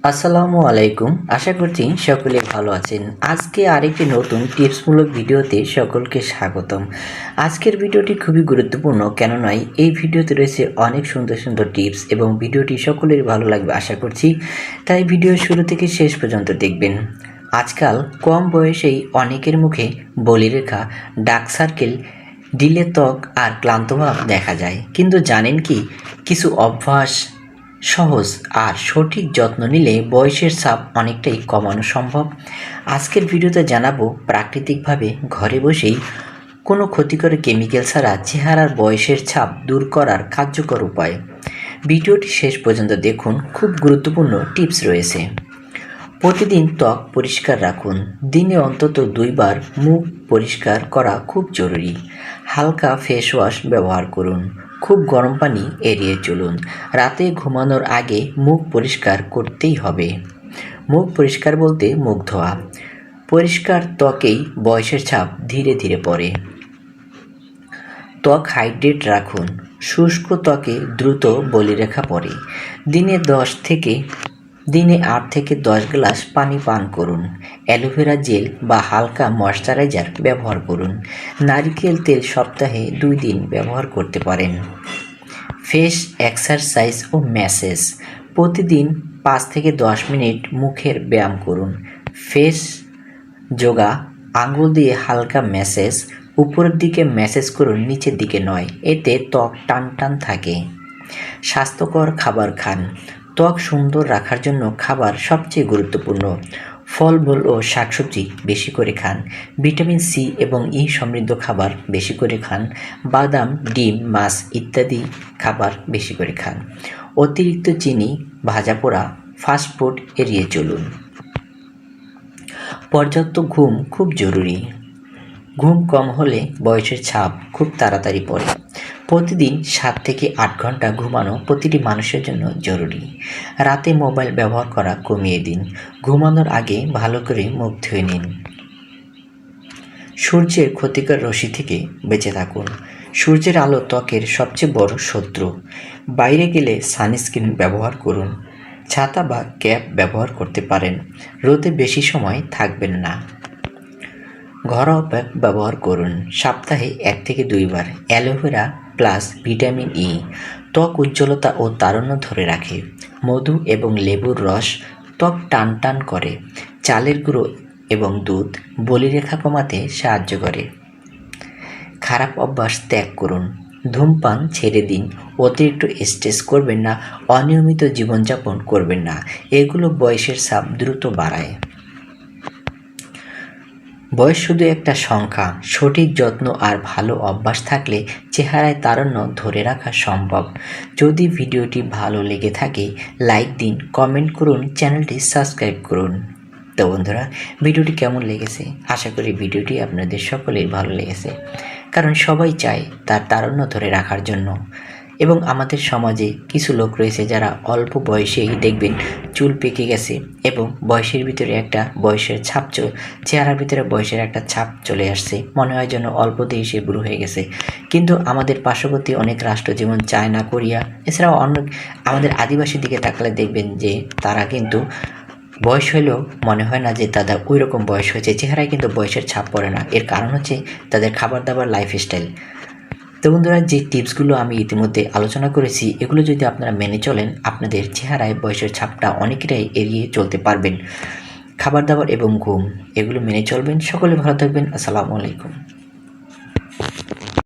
আসসালামু আলাইকুম। আশা করছি সকলে ভালো আছেন। আজকে আরেকটি নতুন টিপসমূলক ভিডিওতে সকলকে স্বাগতম। আজকের ভিডিওটি খুবই গুরুত্বপূর্ণ, কেননা এই ভিডিওতে রয়েছে অনেক সুন্দর সুন্দর টিপস এবং ভিডিওটি সকলের ভালো লাগবে আশা করছি। তাই ভিডিও শুরু থেকে শেষ পর্যন্ত দেখবেন। আজকাল কম বয়সেই অনেকের মুখে বলিরেখা, ডার্ক সার্কেল, ঢিলে ত্বক আর ক্লান্তভাব দেখা যায়। কিন্তু জানেন কি, কিছু অভ্যাস সহজ আর সঠিক যত্ন নিলে বয়সের ছাপ অনেকটাই কমানো সম্ভব। আজকের ভিডিওতে জানাবো প্রাকৃতিকভাবে ঘরে বসেই কোনো ক্ষতিকর কেমিক্যাল ছাড়া চেহারার বয়সের ছাপ দূর করার কার্যকর উপায়। ভিডিওটি শেষ পর্যন্ত দেখুন, খুব গুরুত্বপূর্ণ টিপস রয়েছে। প্রতিদিন ত্বক পরিষ্কার রাখুন। দিনে অন্তত 2 বার মুখ পরিষ্কার করা খুব জরুরি। হালকা ফেস ওয়াশ ব্যবহার করুন। খুব গরম পানি এড়িয়ে চলুন। রাতে ঘুমানোর আগে মুখ পরিষ্কার করতেই হবে। মুখ পরিষ্কার বলতে মুখ ধোয়া। পরিষ্কার ত্বকেই বয়সের ছাপ ধীরে ধীরে পড়ে। ত্বক হাইড্রেট রাখুন। শুষ্ক ত্বকে দ্রুত বলিরেখা পড়ে। দিনে 8 থেকে 10 গ্লাস পানি পান করুন। অ্যালোভেরা জেল বা হালকা ময়শ্চারাইজার ব্যবহার করুন। নারিকেল তেল সপ্তাহে 2 দিন ব্যবহার করতে পারেন। ফেস এক্সারসাইজ ও ম্যাসেজ। প্রতিদিন 5 থেকে 10 মিনিট মুখের ব্যায়াম করুন। ফেস যোগা, আঙুল দিয়ে হালকা ম্যাসেজ। উপরের দিকে ম্যাসেজ করুন, নিচের দিকে নয়, এতে ত্বক টান টান থাকে। স্বাস্থ্যকর খাবার খান। ত্বক সুন্দর রাখার জন্য খাবার সবচেয়ে গুরুত্বপূর্ণ। ফলমূল ও শাকসবজি বেশি করে খান। ভিটামিন সি এবং ই সমৃদ্ধ খাবার বেশি করে খান। বাদাম, ডিম, মাছ ইত্যাদি খাবার বেশি করে খান। অতিরিক্ত চিনি, ভাজাপোড়া, ফাস্টফুড এড়িয়ে চলুন। পর্যাপ্ত ঘুম খুব জরুরি। ঘুম কম হলে বয়সের ছাপ খুব তাড়াতাড়ি পড়ে। প্রতিদিন 7 থেকে 8 ঘন্টা ঘুমানো প্রতিটি মানুষের জন্য জরুরি। রাতে মোবাইল ব্যবহার করা কমিয়ে দিন। ঘুমানোর আগে ভালো করে মুখ ধুয়ে নিন। সূর্যের ক্ষতিকর রশ্মি থেকে বেঁচে থাকুন। সূর্যের আলো ত্বকের সবচেয়ে বড় শত্রু। বাইরে গেলে সানস্ক্রিন ব্যবহার করুন। ছাতা বা ক্যাপ ব্যবহার করতে পারেন। রোদে বেশি সময় থাকবেন না। ঘরোয়া প্যাক ব্যবহার করুন। সপ্তাহে 1 থেকে 2 বার। অ্যালোভেরা প্লাস ভিটামিন ই ত্বক উজ্জ্বলতা ও তারুণ্য ধরে রাখে। মধু এবং লেবুর রস ত্বক টান টান করে। চালের গুঁড়ো এবং দুধ বলিরেখা কমাতে সাহায্য করে। খারাপ অভ্যাস ত্যাগ করুন। ধূমপান ছেড়ে দিন। অতিরিক্ত স্ট্রেস করবেন না। অনিয়মিত জীবনযাপন করবেন না। এগুলো বয়সের ছাপ দ্রুত বাড়ায়। বয়স শুধু একটা সংখ্যা। সঠিক যত্ন আর ভালো অভ্যাস থাকলে চেহারায় তারুণ্য ধরে রাখা সম্ভব। যদি ভিডিওটি ভালো লেগে থাকে লাইক দিন, কমেন্ট করুন, চ্যানেলটি সাবস্ক্রাইব করুন। তো বন্ধুরা, ভিডিওটি কেমন লেগেছে? আশা করি ভিডিওটি আপনাদের সকলেই ভালো লেগেছে, কারণ সবাই চায় তার তারুণ্য ধরে রাখার জন্য। এবং আমাদের সমাজে কিছু লোক রয়েছে যারা অল্প বয়সেই দেখবেন চুল পেকে গেছে এবং বয়সের ছাপ চেহারার ভিতরে বয়সের একটা ছাপ চলে আসছে। মনে হয় যেন অল্পতেই সে বুড়ো হয়ে গেছে। কিন্তু আমাদের পার্শ্ববর্তী অনেক রাষ্ট্র, যেমন চায়না, কোরিয়া, এছাড়াও আমাদের আদিবাসী দিকে তাকালে দেখবেন যে তারা কিন্তু বয়স হলেও মনে হয় না যে তাদের ওই রকম বয়স হয়েছে। চেহারায় কিন্তু বয়সের ছাপ পড়ে না। এর কারণ হচ্ছে তাদের খাবার দাবার, লাইফস্টাইল। তো বন্ধুরা, যে টিপসগুলো আমি ইতিমধ্যে আলোচনা করেছি, এগুলো যদি আপনারা মেনে চলেন, আপনাদের চেহারায় বয়সের ছাপটা অনেকটাই এড়িয়ে চলতে পারবেন। খাবার দাবার এবং ঘুম এগুলো মেনে চলবেন। সকলে ভালো থাকবেন। আসসালামু আলাইকুম।